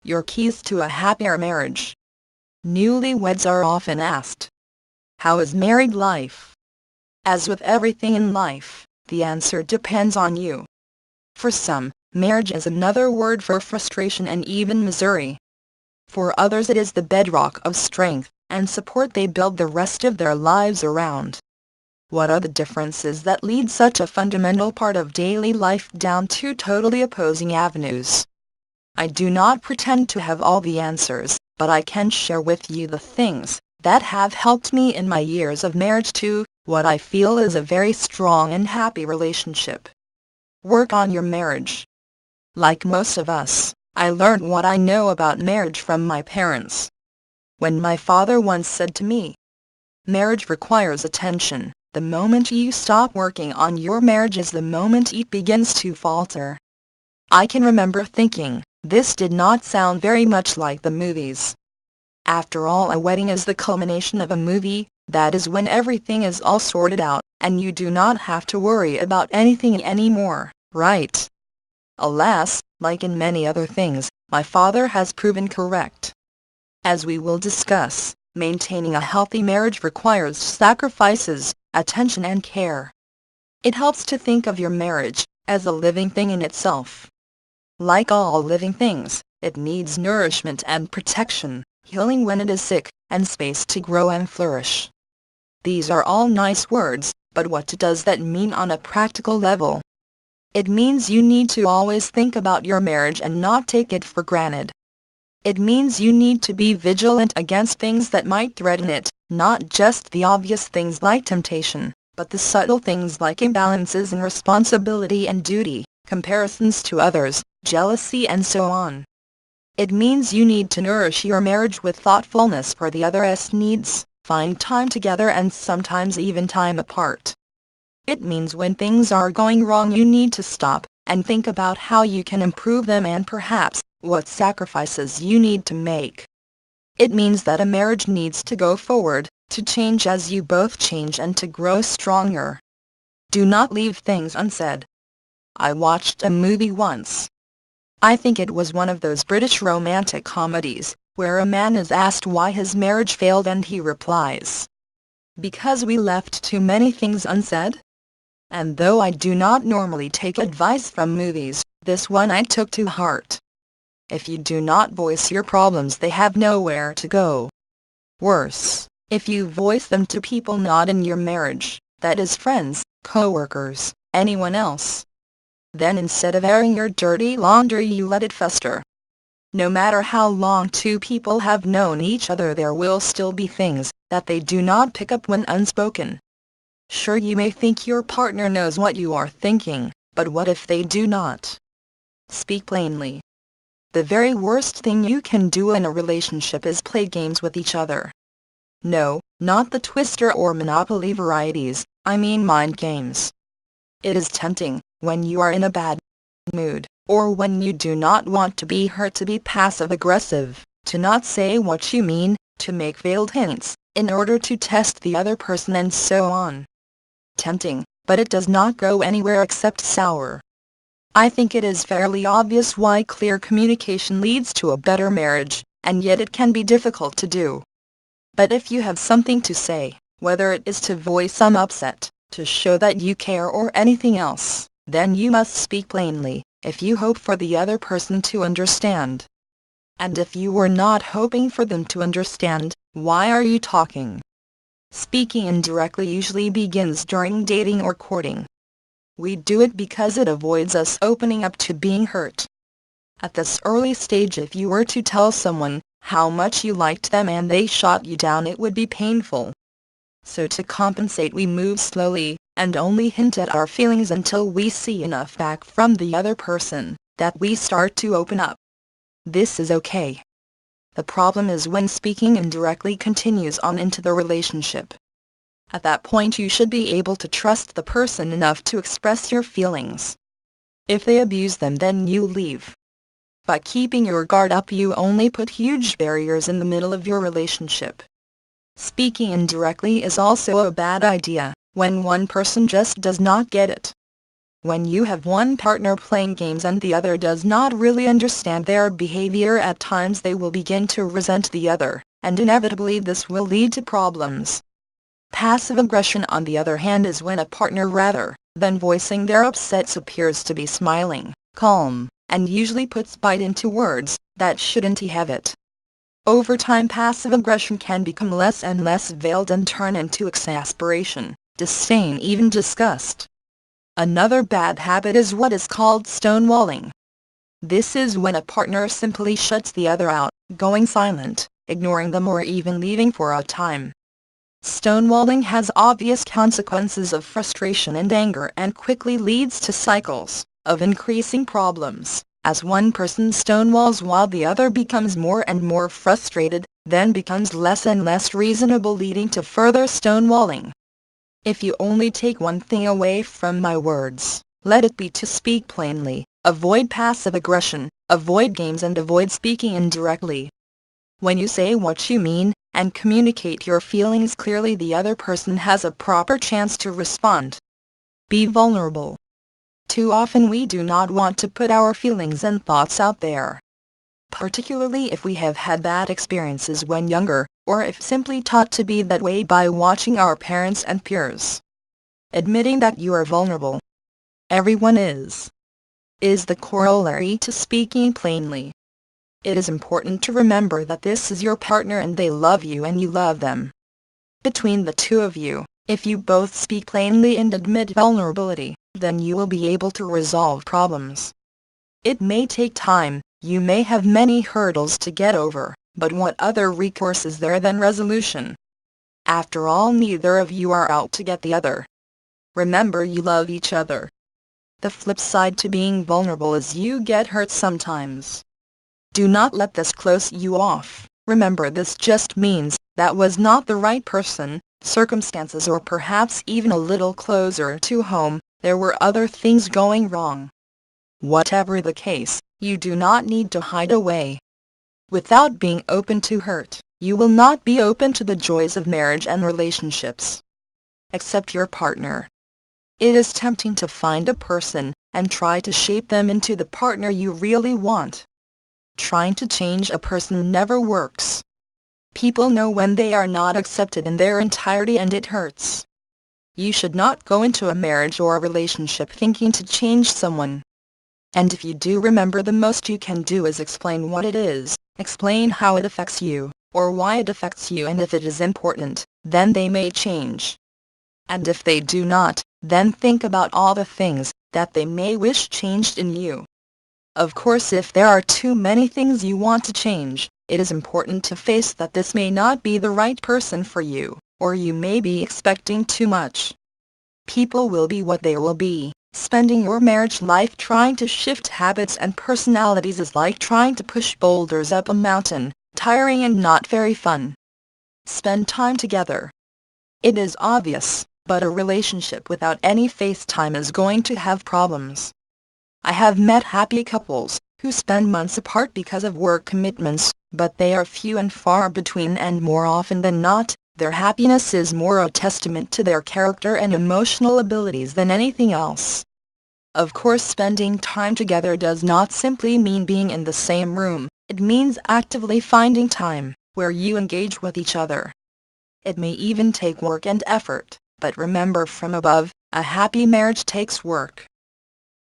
your keys to a happier marriage. Newlyweds are often asked, "How is married life?" As with everything in life, the answer depends on you. For some, marriage is another word for frustration and even misery. For others it is the bedrock of strength and support they build the rest of their lives around. What are the differences that lead such a fundamental part of daily life down two totally opposing avenues? I do not pretend to have all the answers, but I can share with you the things that have helped me in my years of marriage to what I feel is a very strong and happy relationship. Work on your marriage. Like most of us, I learned what I know about marriage from my parents. When my father once said to me, "Marriage requires attention. The moment you stop working on your marriage is the moment it begins to falter." I can remember thinking, this did not sound very much like the movies. After all, a wedding is the culmination of a movie. That is when everything is all sorted out, and you do not have to worry about anything anymore, right? Alas, like in many other things, my father has proven correct. As we will discuss, maintaining a healthy marriage requires sacrifices, attention and care. It helps to think of your marriage as a living thing in itself. Like all living things, it needs nourishment and protection, healing when it is sick, and space to grow and flourish. These are all nice words, but what does that mean on a practical level? It means you need to always think about your marriage and not take it for granted. It means you need to be vigilant against things that might threaten it, not just the obvious things like temptation, but the subtle things like imbalances in responsibility and duty, comparisons to others, jealousy and so on. It means you need to nourish your marriage with thoughtfulness for the other's needs, find time together and sometimes even time apart. It means when things are going wrong you need to stop and think about how you can improve them and perhaps what sacrifices you need to make. It means that a marriage needs to go forward, to change as you both change and to grow stronger. Do not leave things unsaid. I watched a movie once. I think it was one of those British romantic comedies, where a man is asked why his marriage failed and he replies, "Because we left too many things unsaid." And though I do not normally take advice from movies, this one I took to heart. If you do not voice your problems, they have nowhere to go. Worse, if you voice them to people not in your marriage, that is friends, co-workers, anyone else, then instead of airing your dirty laundry you let it fester. No matter how long two people have known each other, there will still be things that they do not pick up when unspoken. Sure, you may think your partner knows what you are thinking, but what if they do not? Speak plainly. The very worst thing you can do in a relationship is play games with each other. No, not the Twister or Monopoly varieties, I mean mind games. It is tempting, when you are in a bad mood, or when you do not want to be hurt, to be passive-aggressive, to not say what you mean, to make veiled hints, in order to test the other person and so on. Tempting, but it does not go anywhere except sour. I think it is fairly obvious why clear communication leads to a better marriage, and yet it can be difficult to do. But if you have something to say, whether it is to voice some upset, to show that you care or anything else, then you must speak plainly, if you hope for the other person to understand. And if you were not hoping for them to understand, why are you talking? Speaking indirectly usually begins during dating or courting. We do it because it avoids us opening up to being hurt. At this early stage, if you were to tell someone how much you liked them and they shot you down, it would be painful. So to compensate, we move slowly, and only hint at our feelings until we see enough back from the other person that we start to open up. This is okay. The problem is when speaking indirectly continues on into the relationship. At that point you should be able to trust the person enough to express your feelings. If they abuse them, then you leave. By keeping your guard up, you only put huge barriers in the middle of your relationship. Speaking indirectly is also a bad idea when one person just does not get it. When you have one partner playing games and the other does not really understand their behavior, at times they will begin to resent the other, and inevitably this will lead to problems. Passive aggression, on the other hand, is when a partner, rather than voicing their upsets, appears to be smiling, calm, and usually puts bite into words that shouldn't have it. Over time, passive aggression can become less and less veiled and turn into exasperation, disdain, even disgust. Another bad habit is what is called stonewalling. This is when a partner simply shuts the other out, going silent, ignoring them, or even leaving for a time. Stonewalling has obvious consequences of frustration and anger and quickly leads to cycles of increasing problems, as one person stonewalls while the other becomes more and more frustrated, then becomes less and less reasonable, leading to further stonewalling. If you only take one thing away from my words, let it be to speak plainly, avoid passive aggression, avoid games, and avoid speaking indirectly. When you say what you mean, and communicate your feelings clearly, the other person has a proper chance to respond. Be vulnerable. Too often we do not want to put our feelings and thoughts out there. Particularly if we have had bad experiences when younger, or if simply taught to be that way by watching our parents and peers. Admitting that you are vulnerable. Everyone is the corollary to speaking plainly. It is important to remember that this is your partner and they love you and you love them. Between the two of you, if you both speak plainly and admit vulnerability, then you will be able to resolve problems. It may take time, you may have many hurdles to get over, but what other recourse is there than resolution? After all, neither of you are out to get the other. Remember, you love each other. The flip side to being vulnerable is you get hurt sometimes. Do not let this close you off. Remember, this just means that was not the right person, circumstances, or perhaps even a little closer to home, there were other things going wrong. Whatever the case, you do not need to hide away. Without being open to hurt, you will not be open to the joys of marriage and relationships. Accept your partner. It is tempting to find a person and try to shape them into the partner you really want. Trying to change a person never works. People know when they are not accepted in their entirety, and it hurts. You should not go into a marriage or a relationship thinking to change someone. And if you do, remember, the most you can do is explain what it is, explain how it affects you, or why it affects you, and if it is important, then they may change. And if they do not, then think about all the things that they may wish changed in you. Of course, if there are too many things you want to change, it is important to face that this may not be the right person for you, or you may be expecting too much. People will be what they will be. Spending your marriage life trying to shift habits and personalities is like trying to push boulders up a mountain, tiring and not very fun. Spend time together. It is obvious, but a relationship without any face time is going to have problems. I have met happy couples who spend months apart because of work commitments, but they are few and far between, and more often than not, their happiness is more a testament to their character and emotional abilities than anything else. Of course, spending time together does not simply mean being in the same room. It means actively finding time where you engage with each other. It may even take work and effort, but remember, from above, a happy marriage takes work.